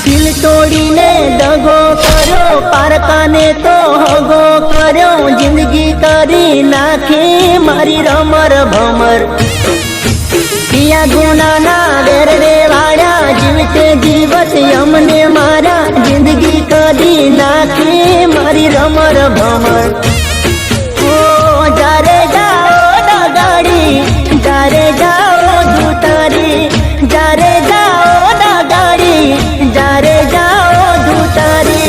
दिल तोड़ीने दगो करो पारकाने तो हगो करो जिंदगी करी नाखी मारी रमर भमर किया गुना ना वेर रे वाड़ा जीवते जीवत यमने मारा जिंदगी करी नाखी मारी रमर भमर ओ जारे जाओ ना गाड़ी जारे जाओ धूतारी जारे जाओ ना गाड़ी जारे जाओ धूतारी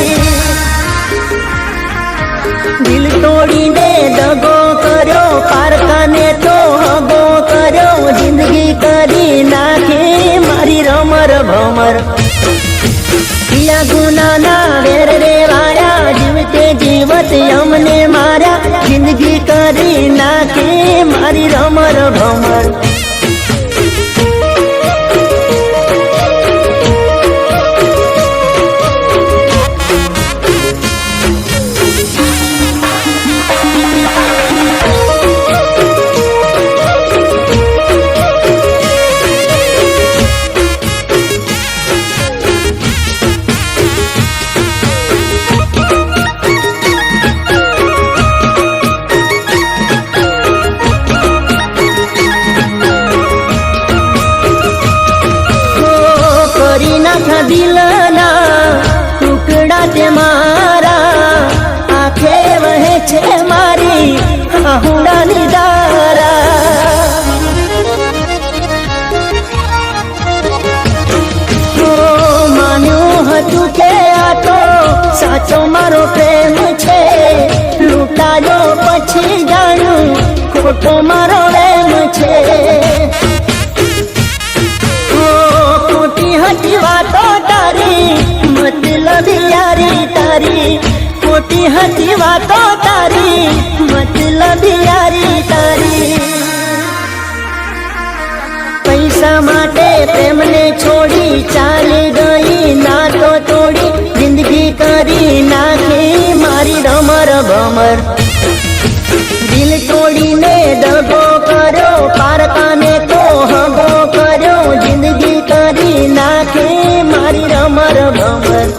दिल तोड़ी ने दगो करो पारकाने तो हगो करो जिंदगी करी नाखे मारी रमर भमर किया गुना ना वेर रे वाया जीवते जीवत यमने मारा जिंदगी करी नाखे मारी रमर भमर दिलना टुकड़ा ते मारा आखे वहे छे मारी आहुड़ा निदारा मान्यू हतु के आ तो साचो मारो प्रेम छे लूटायो पछी जाणू खोटो मारो प्रेम छे हटी वातो तारी मतलब यारी तारी खोटी हटी वातो तारी मतलब यारी तारी पैसा माटे प्रेम ने छोड़ी चाली गई ना तो तोड़ी जिंदगी करी नाखी मारी रमर भमर दिल तोड़ी ने दगो करो पारकाने तो हगो करो जिंदगी करी नाखे मारी रमर भमर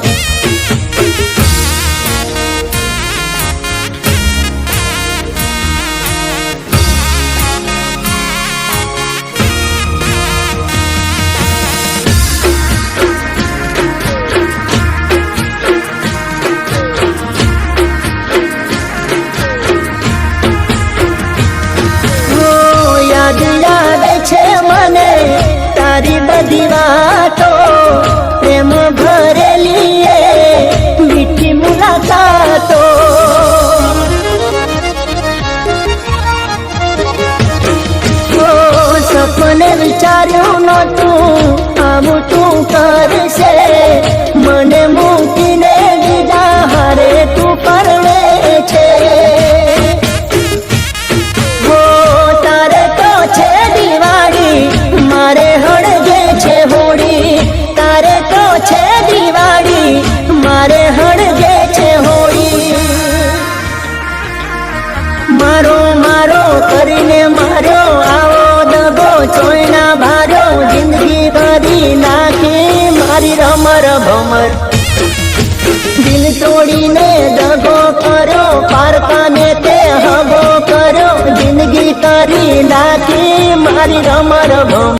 याद छे मने तारी बधी वातो प्रेम भरेली मीठी मुलाकातो सपने विचार्यु नतु आमु तू करशे मने मूकीने बीजा हारे तू परणे छे मारे हड़गे छे होड़ी तारे तो छे दिवाड़ी मारे हड़गे छे होड़ी मारो मारो करीने मारो आवो दगो चोयना भारो जिंदगी करी नाखी मारी रमर भमर दिल तोड़ी ने दगो करो पारकाने ते हगो करो जिंदगी करी नाखी मारी रमर भमर।